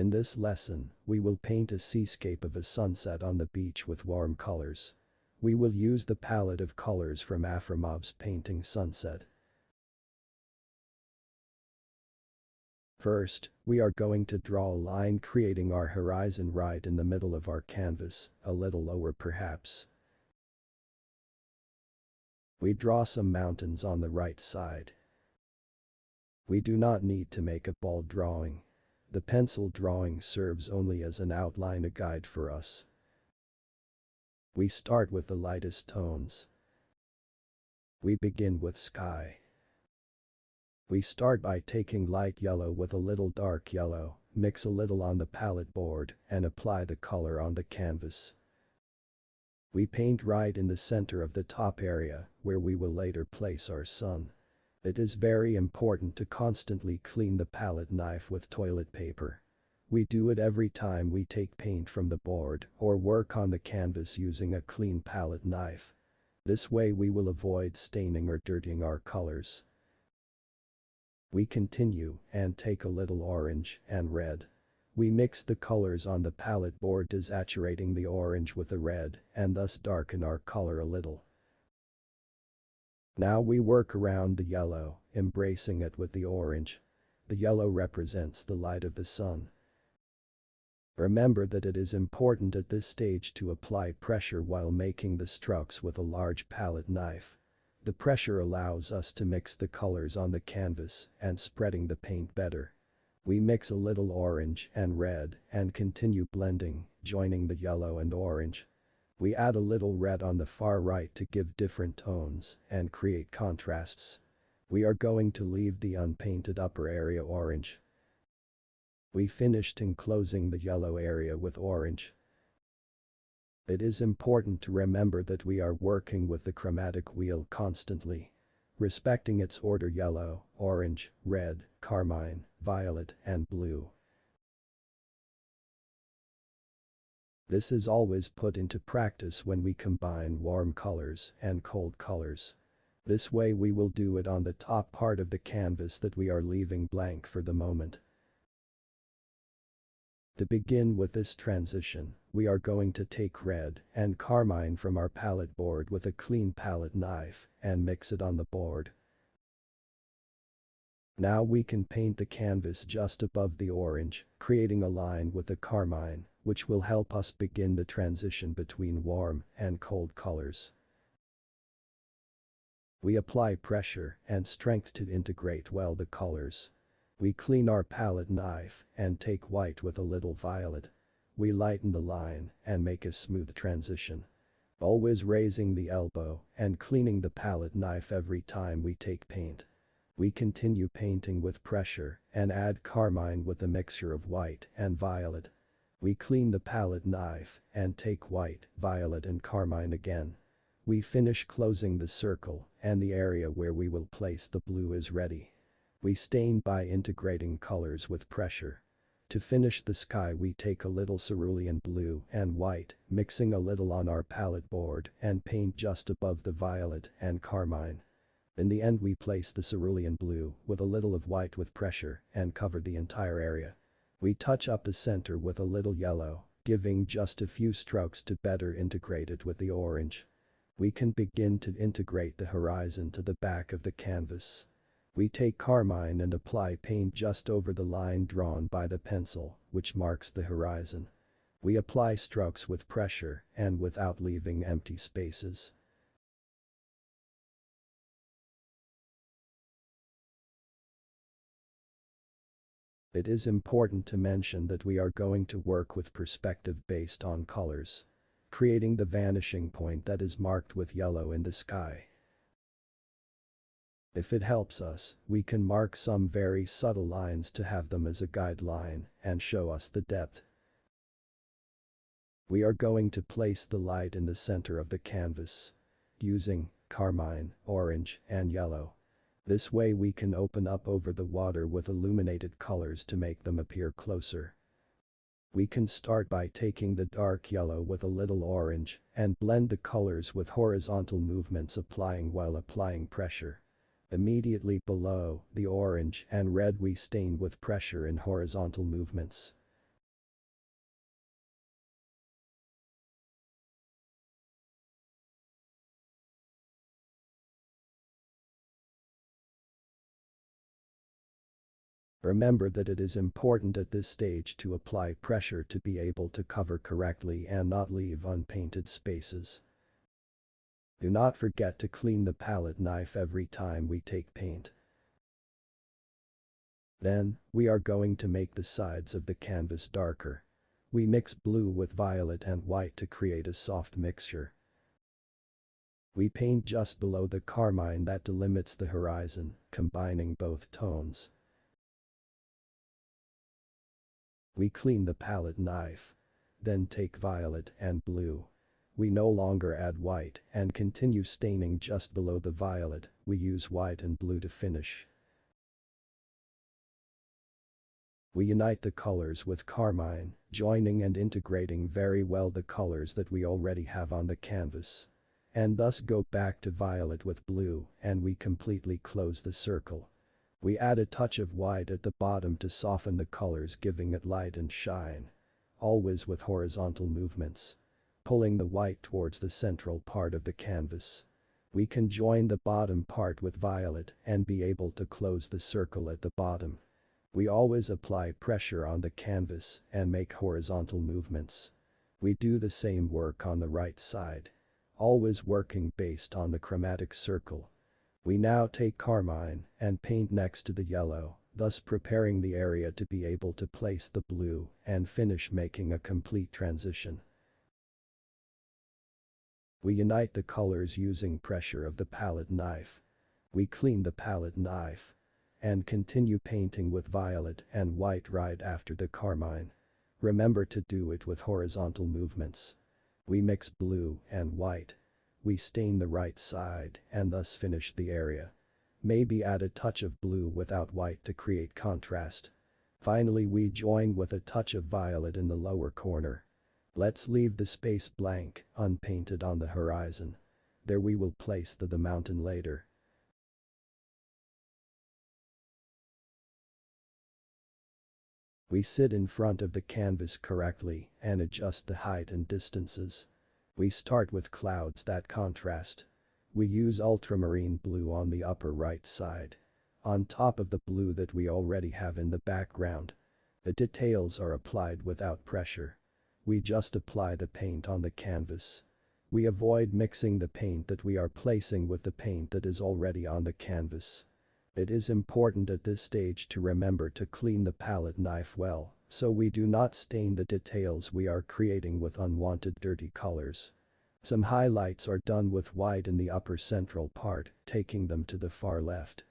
In this lesson, we will paint a seascape of a sunset on the beach with warm colors. We will use the palette of colors from Afremov's painting Sunset. First, we are going to draw a line creating our horizon right in the middle of our canvas, a little lower perhaps. We draw some mountains on the right side. We do not need to make a bold drawing. The pencil drawing serves only as an outline, a guide for us. We start with the lightest tones. We begin with sky. We start by taking light yellow with a little dark yellow, mix a little on the palette board, and apply the color on the canvas. We paint right in the center of the top area, where we will later place our sun. It is very important to constantly clean the palette knife with toilet paper. We do it every time we take paint from the board or work on the canvas using a clean palette knife. This way we will avoid staining or dirtying our colors. We continue and take a little orange and red. We mix the colors on the palette board, desaturating the orange with the red and thus darken our color a little. Now we work around the yellow, embracing it with the orange. The yellow represents the light of the sun. Remember that it is important at this stage to apply pressure while making the strokes with a large palette knife. The pressure allows us to mix the colors on the canvas and spreading the paint better. We mix a little orange and red and continue blending, joining the yellow and orange. We add a little red on the far right to give different tones and create contrasts. We are going to leave the unpainted upper area orange. We finished enclosing the yellow area with orange. It is important to remember that we are working with the chromatic wheel constantly, respecting its order: yellow, orange, red, carmine, violet, and blue. This is always put into practice when we combine warm colors and cold colors. This way we will do it on the top part of the canvas that we are leaving blank for the moment. To begin with this transition, we are going to take red and carmine from our palette board with a clean palette knife and mix it on the board. Now we can paint the canvas just above the orange, creating a line with the carmine, which will help us begin the transition between warm and cold colors. We apply pressure and strength to integrate well the colors. We clean our palette knife and take white with a little violet. We lighten the line and make a smooth transition. Always raising the elbow and cleaning the palette knife every time we take paint. We continue painting with pressure and add carmine with a mixture of white and violet. We clean the palette knife and take white, violet and carmine again. We finish closing the circle and the area where we will place the blue is ready. We stain by integrating colors with pressure. To finish the sky we take a little cerulean blue and white, mixing a little on our palette board and paint just above the violet and carmine. In the end we place the cerulean blue with a little of white with pressure and cover the entire area. We touch up the center with a little yellow, giving just a few strokes to better integrate it with the orange. We can begin to integrate the horizon to the back of the canvas. We take carmine and apply paint just over the line drawn by the pencil, which marks the horizon. We apply strokes with pressure and without leaving empty spaces. It is important to mention that we are going to work with perspective based on colors, creating the vanishing point that is marked with yellow in the sky. If it helps us, we can mark some very subtle lines to have them as a guideline and show us the depth. We are going to place the light in the center of the canvas, using carmine, orange, and yellow. This way we can open up over the water with illuminated colors to make them appear closer. We can start by taking the dark yellow with a little orange and blend the colors with horizontal movements while applying pressure. Immediately below the orange and red we stain with pressure in horizontal movements. Remember that it is important at this stage to apply pressure to be able to cover correctly and not leave unpainted spaces. Do not forget to clean the palette knife every time we take paint. Then, we are going to make the sides of the canvas darker. We mix blue with violet and white to create a soft mixture. We paint just below the carmine that delimits the horizon, combining both tones. We clean the palette knife. Then take violet and blue. We no longer add white and continue staining just below the violet. We use white and blue to finish. We unite the colors with carmine, joining and integrating very well the colors that we already have on the canvas. And thus go back to violet with blue and we completely close the circle. We add a touch of white at the bottom to soften the colors, giving it light and shine. Always with horizontal movements. Pulling the white towards the central part of the canvas. We can join the bottom part with violet and be able to close the circle at the bottom. We always apply pressure on the canvas and make horizontal movements. We do the same work on the right side. Always working based on the chromatic circle. We now take carmine and paint next to the yellow, thus preparing the area to be able to place the blue and finish making a complete transition. We unite the colors using pressure of the palette knife. We clean the palette knife and continue painting with violet and white right after the carmine. Remember to do it with horizontal movements. We mix blue and white. We stain the right side and thus finish the area. Maybe add a touch of blue without white to create contrast. Finally, we join with a touch of violet in the lower corner. Let's leave the space blank, unpainted on the horizon. There we will place the mountain later. We sit in front of the canvas correctly and adjust the height and distances. We start with clouds that contrast. We use ultramarine blue on the upper right side. On top of the blue that we already have in the background. The details are applied without pressure. We just apply the paint on the canvas. We avoid mixing the paint that we are placing with the paint that is already on the canvas. It is important at this stage to remember to clean the palette knife well, so we do not stain the details we are creating with unwanted dirty colors. Some highlights are done with white in the upper central part, taking them to the far left.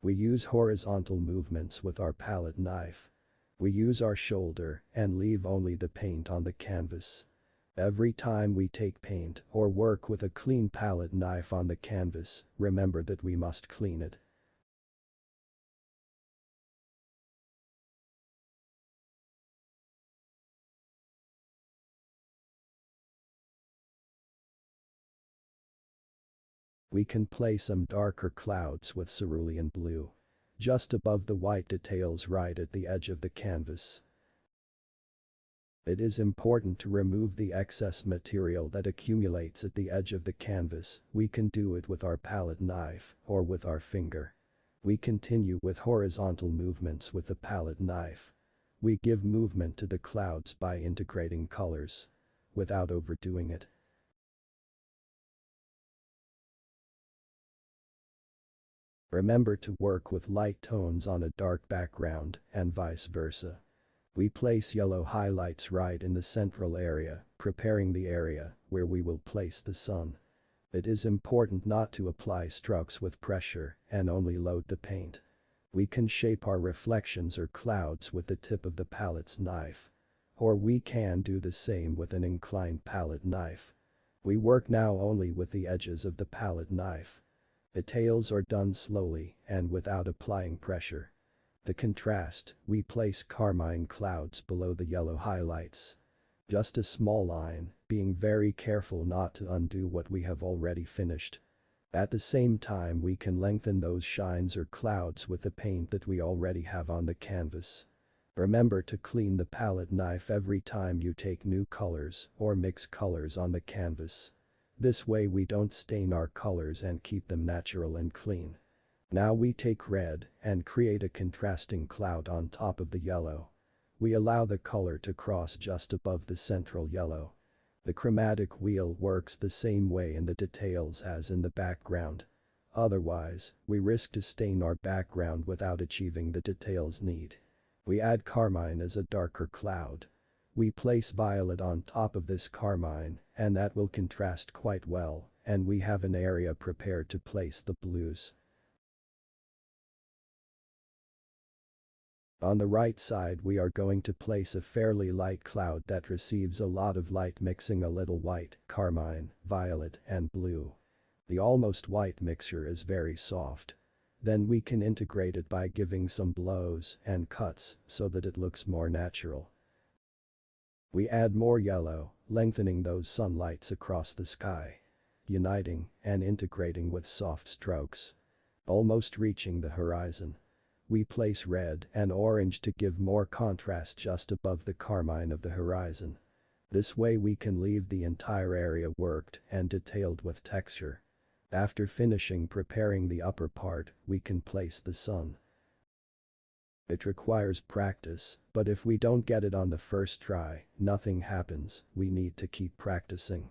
We use horizontal movements with our palette knife. We use our shoulder and leave only the paint on the canvas. Every time we take paint or work with a clean palette knife on the canvas, remember that we must clean it. We can place some darker clouds with cerulean blue. Just above the white details right at the edge of the canvas. It is important to remove the excess material that accumulates at the edge of the canvas. We can do it with our palette knife or with our finger. We continue with horizontal movements with the palette knife. We give movement to the clouds by integrating colors without overdoing it. Remember to work with light tones on a dark background and vice versa. We place yellow highlights right in the central area, preparing the area where we will place the sun. It is important not to apply strokes with pressure and only load the paint. We can shape our reflections or clouds with the tip of the palette's knife. Or we can do the same with an inclined palette knife. We work now only with the edges of the palette knife. Details are done slowly and without applying pressure. The contrast, we place carmine clouds below the yellow highlights. Just a small line, being very careful not to undo what we have already finished. At the same time we can lengthen those shines or clouds with the paint that we already have on the canvas. Remember to clean the palette knife every time you take new colors or mix colors on the canvas. This way we don't stain our colors and keep them natural and clean. Now we take red and create a contrasting cloud on top of the yellow. We allow the color to cross just above the central yellow. The chromatic wheel works the same way in the details as in the background. Otherwise, we risk to stain our background without achieving the details need. We add carmine as a darker cloud. We place violet on top of this carmine, and that will contrast quite well, and we have an area prepared to place the blues. On the right side we are going to place a fairly light cloud that receives a lot of light mixing a little white, carmine, violet and blue. The almost white mixture is very soft. Then we can integrate it by giving some blows and cuts so that it looks more natural. We add more yellow, lengthening those sunlights across the sky. Uniting and integrating with soft strokes. Almost reaching the horizon. We place red and orange to give more contrast just above the carmine of the horizon. This way we can leave the entire area worked and detailed with texture. After finishing preparing the upper part, we can place the sun. It requires practice, but if we don't get it on the first try, nothing happens, we need to keep practicing.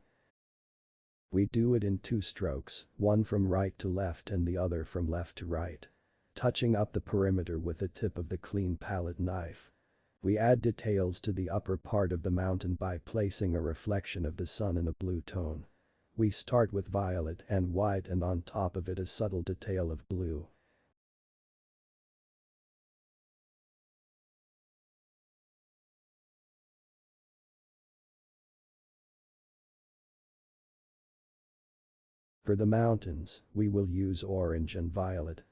We do it in 2 strokes, one from right to left and the other from left to right. Touching up the perimeter with the tip of the clean palette knife. We add details to the upper part of the mountain by placing a reflection of the sun in a blue tone. We start with violet and white and on top of it a subtle detail of blue. For the mountains, we will use orange and violet.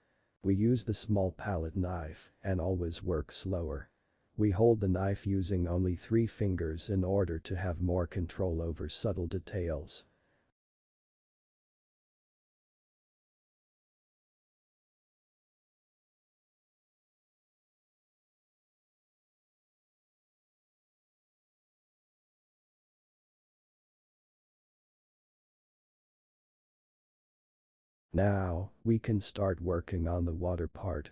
We use the small palette knife and always work slower. We hold the knife using only 3 fingers in order to have more control over subtle details. Now, we can start working on the water part.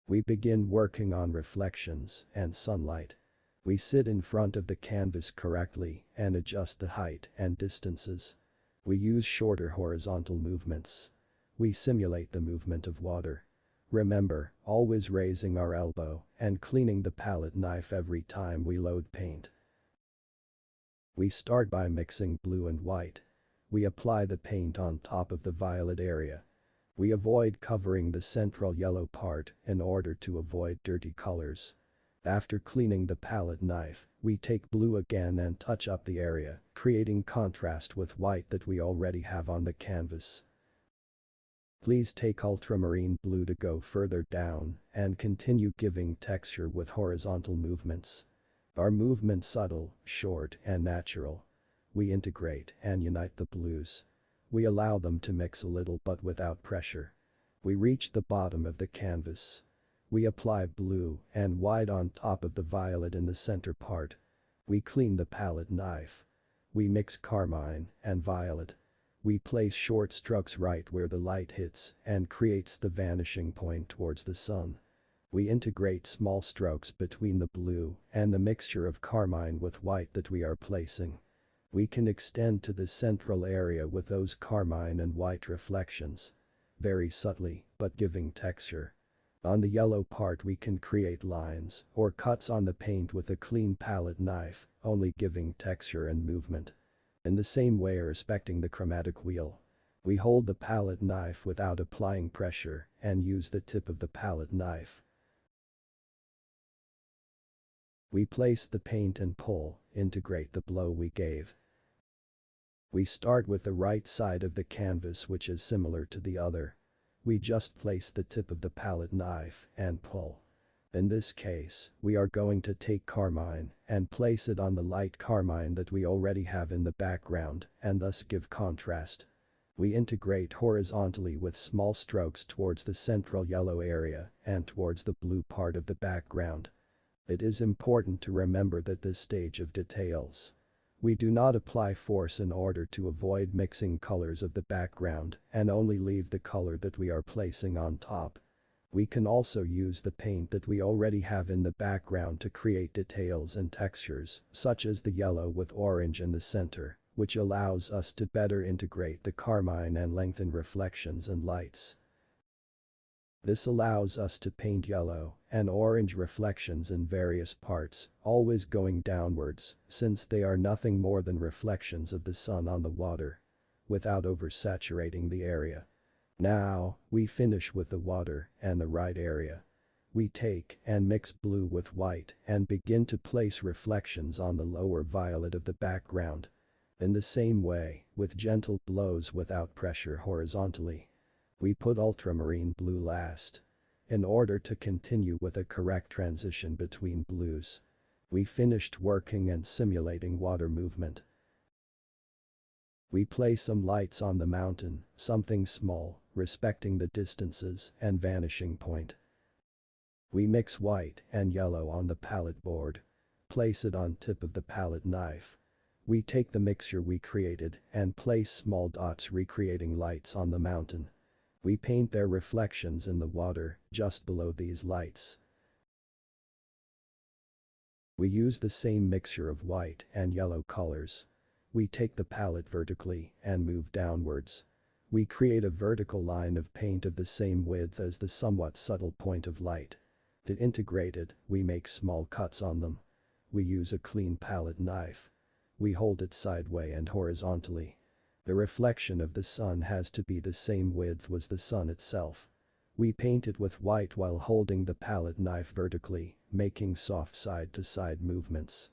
We begin working on reflections and sunlight. We sit in front of the canvas correctly and adjust the height and distances. We use shorter horizontal movements. We simulate the movement of water. Remember, always raising our elbow and cleaning the palette knife every time we load paint. We start by mixing blue and white. We apply the paint on top of the violet area. We avoid covering the central yellow part in order to avoid dirty colors. After cleaning the palette knife, we take blue again and touch up the area, creating contrast with white that we already have on the canvas. Please take ultramarine blue to go further down and continue giving texture with horizontal movements. Our movements subtle, short and natural. We integrate and unite the blues. We allow them to mix a little but without pressure. We reach the bottom of the canvas. We apply blue and white on top of the violet in the center part. We clean the palette knife. We mix carmine and violet. We place short strokes right where the light hits and creates the vanishing point towards the sun. We integrate small strokes between the blue and the mixture of carmine with white that we are placing. We can extend to the central area with those carmine and white reflections. Very subtly, but giving texture. On the yellow part we can create lines or cuts on the paint with a clean palette knife, only giving texture and movement. In the same way respecting the chromatic wheel. We hold the palette knife without applying pressure and use the tip of the palette knife. We place the paint and pull, integrate the blow we gave. We start with the right side of the canvas which is similar to the other. We just place the tip of the palette knife and pull. In this case, we are going to take carmine and place it on the light carmine that we already have in the background and thus give contrast. We integrate horizontally with small strokes towards the central yellow area and towards the blue part of the background. It is important to remember that this stage of details. We do not apply force in order to avoid mixing colors of the background and only leave the color that we are placing on top. We can also use the paint that we already have in the background to create details and textures, such as the yellow with orange in the center, which allows us to better integrate the carmine and lengthen reflections and lights. This allows us to paint yellow and orange reflections in various parts, always going downwards, since they are nothing more than reflections of the sun on the water, without oversaturating the area. Now, we finish with the water and the right area. We take and mix blue with white and begin to place reflections on the lower violet of the background. In the same way, with gentle blows without pressure horizontally. We put ultramarine blue last. In order to continue with a correct transition between blues. We finished working and simulating water movement. We place some lights on the mountain, something small, respecting the distances and vanishing point. We mix white and yellow on the palette board. Place it on tip of the palette knife. We take the mixture we created and place small dots recreating lights on the mountain. We paint their reflections in the water just below these lights. We use the same mixture of white and yellow colors. We take the palette vertically and move downwards. We create a vertical line of paint of the same width as the somewhat subtle point of light. To integrate it, we make small cuts on them. We use a clean palette knife. We hold it sideways and horizontally. The reflection of the sun has to be the same width as the sun itself. We paint it with white while holding the palette knife vertically, making soft side-to-side movements.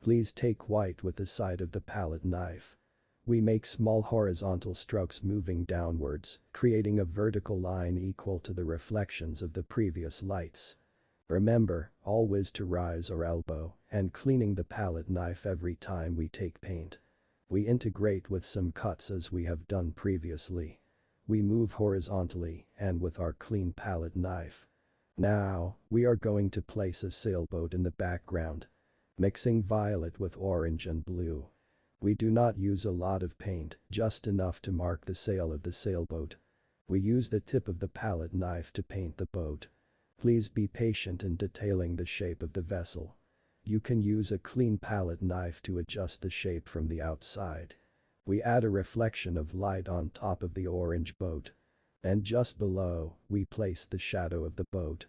Please take white with the side of the palette knife. We make small horizontal strokes moving downwards, creating a vertical line equal to the reflections of the previous lights. Remember, always to rise or elbow, and cleaning the palette knife every time we take paint. We integrate with some cuts as we have done previously. We move horizontally and with our clean palette knife. Now, we are going to place a sailboat in the background. Mixing violet with orange and blue. We do not use a lot of paint, just enough to mark the sail of the sailboat. We use the tip of the palette knife to paint the boat. Please be patient in detailing the shape of the vessel. You can use a clean palette knife to adjust the shape from the outside. We add a reflection of light on top of the orange boat. And just below, we place the shadow of the boat.